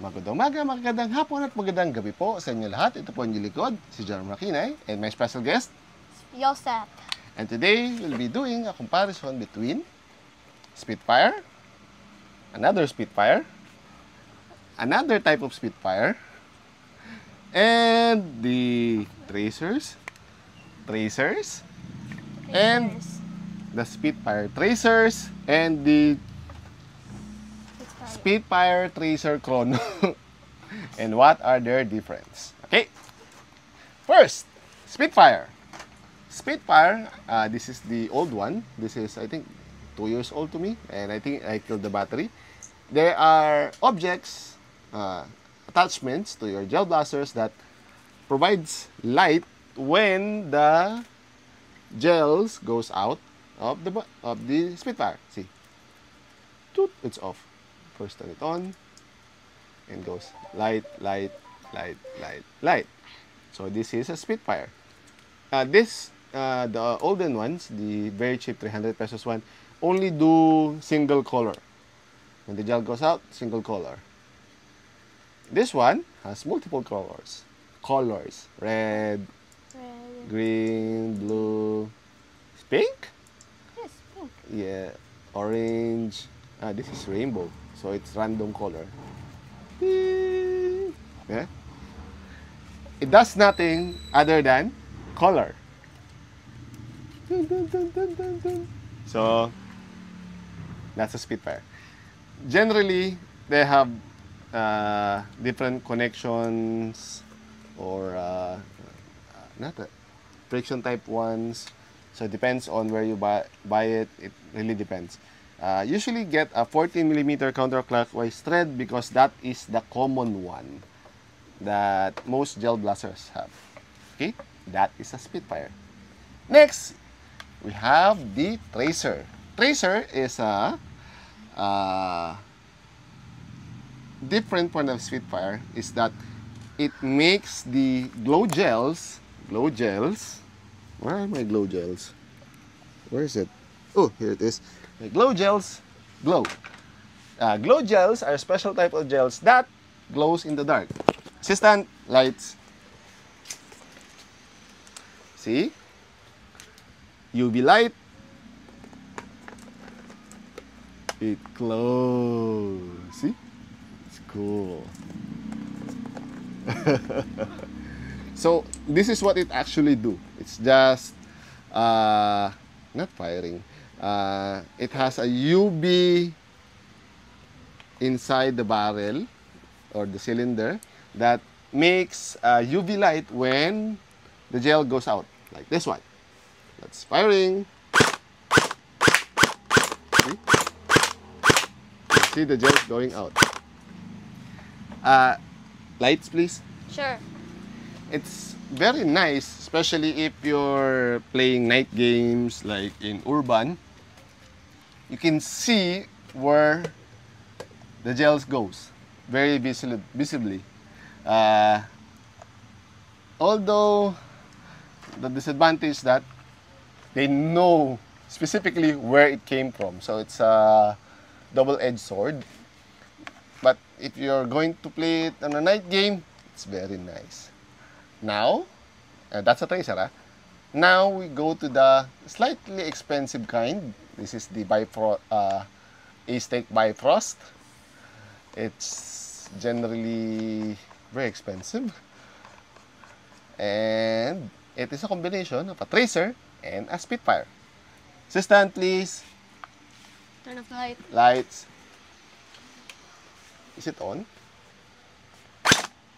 Magandang umaga, magandang hapon at magandang gabi po sa inyo lahat. Ito po ang inyong likod, si John Makinay, and my special guest. Yosef. And today, we'll be doing a comparison between Spitfire, another type of Spitfire, and the Tracers, and the Spitfire Tracers, and the Spitfire Tracer Chrono. And what are their difference? Okay. First, Spitfire. This is the old one. This is, I think, 2 years old to me, and I think I killed the battery. There are objects, attachments to your gel blasters that provides light when the gels goes out of the Spitfire. See, toot, it's off. First turn it on, and goes light. So this is a Spitfire. The olden ones, the very cheap 300 pesos one, only do single color. When the gel goes out, single color. This one has multiple colors. Red, green, blue, pink? Yes, pink. Yeah, orange. This is rainbow, so it's random color. Yeah. It does nothing other than color. So that's a Spitfire. Generally, they have different connections or not friction type ones. So it depends on where you buy it. It really depends. Usually get a 14mm counterclockwise thread because that is the common one that most gel blasters have. Okay, that is a Spitfire. Next, we have the Tracer. Tracer is a different point of Spitfire is that it makes the glow gels. Where are my glow gels? Where is it? Oh, here it is. The glow gels glow. Glow gels are a special type of gels that glows in the dark. Assistant lights. See? UV light. It glows. See? It's cool. So this is what it actually do. It's just not firing. It has a UV inside the barrel or the cylinder that makes UV light when the gel goes out, like this one. That's firing. See the gel going out. Lights, please. Sure. It's very nice, especially if you're playing night games like in urban. You can see where the gels goes very visibly. Although the disadvantage that they know specifically where it came from, so it's a double-edged sword. But if you're going to play it on a night game, it's very nice. Now, that's a Tracer. Now we go to the slightly expensive kind. This is the Aztec Bifrost. It's generally very expensive. And it is a combination of a Tracer and a Spitfire. Assistant, please. Turn off the light. Lights. Is it on?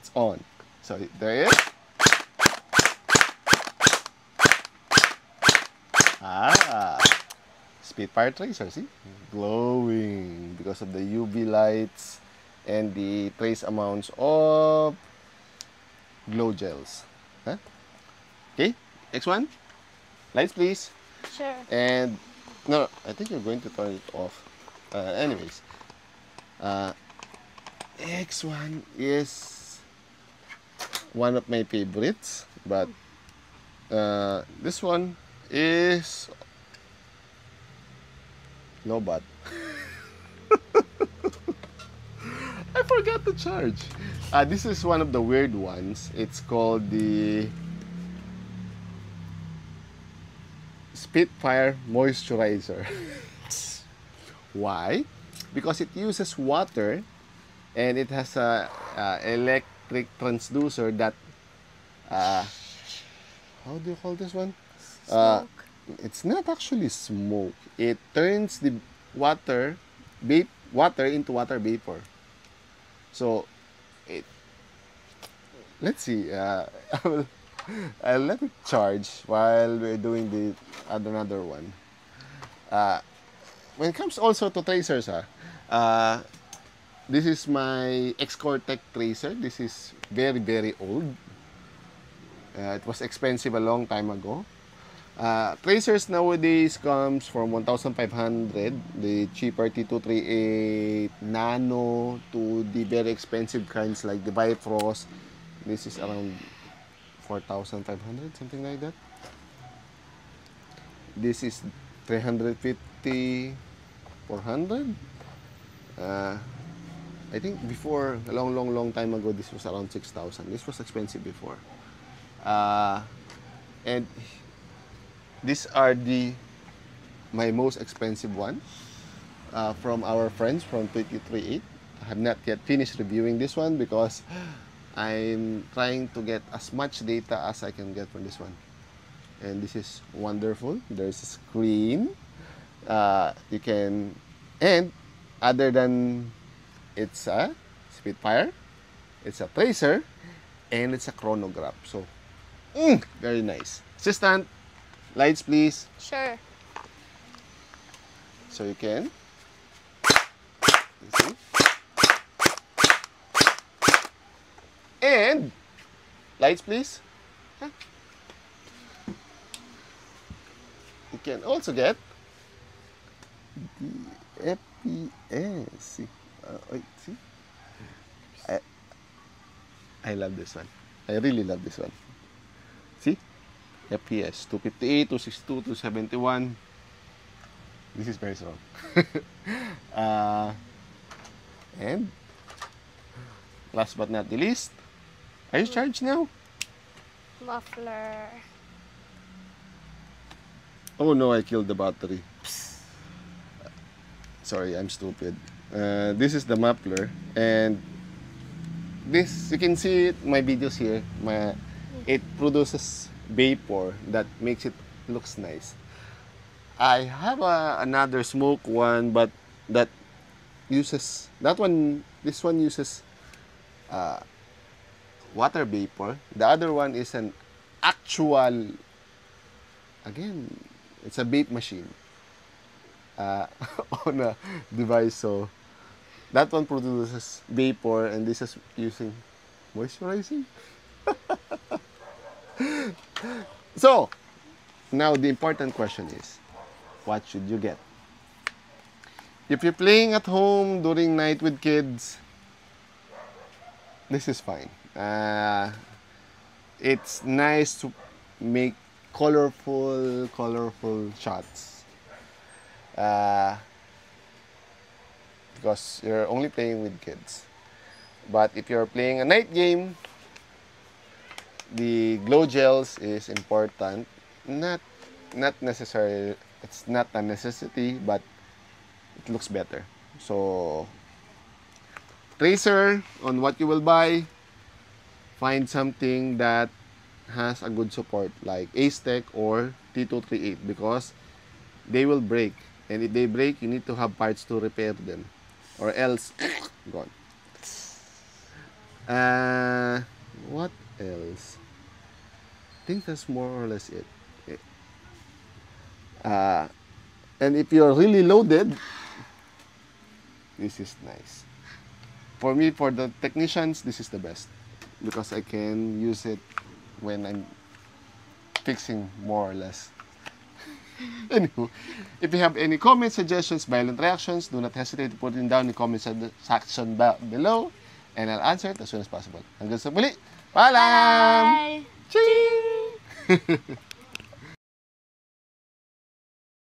It's on. So there it is. Spitfire Tracer, see? Glowing because of the UV lights and the trace amounts of glow gels. Huh? Okay, next one. Lights, please. Sure. And no, I think you're going to turn it off. Anyways, next one is one of my favorites, but this one is Lobat. I I forgot to charge. This is one of the weird ones. It's called the Spitfire Moisturizer. Why? Because it uses water and it has a electric transducer that how do you call this one? Smoke. It's not actually smoke. It turns the water into water vapor. So let's see. I'll let it charge while we're doing the another one. When it comes also to tracers, this is my X-Core Tech tracer. This is very, very old. It was expensive a long time ago. Tracers nowadays comes from 1,500, the cheaper T238 Nano, to the very expensive kinds like the Bifrost. This is around 4,500, something like that. This is 350, 400. I think before, a long time ago, this was around 6,000. This was expensive before. And these are my most expensive one from our friends from 238. I have not yet finished reviewing this one because I'm trying to get as much data as I can get from this one. And this is wonderful. There's a screen. You can, and other than it's a Spitfire, it's a tracer, and it's a chronograph. So, very nice. Assistant, lights please. Sure. So you can see. And lights please. You can also get the FPS. See, wait, see. I love this one. I really love this one. See, FPS 258, 262, 271. This is very strong. And last but not the least, are you charged now? Muffler. Oh no, I killed the battery. Sorry, I'm stupid. This is the muffler, and this, you can see it, my videos here. It produces vapor that makes it looks nice. I have another smoke one, but that uses this one uses water vapor. The other one is an actual, again, it's a vape machine on a device. So that one produces vapor, and this is using moisturizing. So now the important question is, what should you get? If you're playing at home during night with kids, this is fine. It's nice to make colorful shots. Because you're only playing with kids. But if you're playing a night game, the glow gels is important. Not necessarily, it's not a necessity, but it looks better. So, tracer on what you will buy, find something that has a good support like Ace-Tech or T238, because they will break. And if they break, you need to have parts to repair them, or else gone. What else? I think that's more or less it. And if you're really loaded, this is nice. For me, for the technicians, this is the best, because I can use it when I'm fixing more or less. Anywho, if you have any comments, suggestions, violent reactions, do not hesitate to put it down in the comment section below, and I'll answer it as soon as possible. Hanggang sa muli, paalam! Bye. Ching!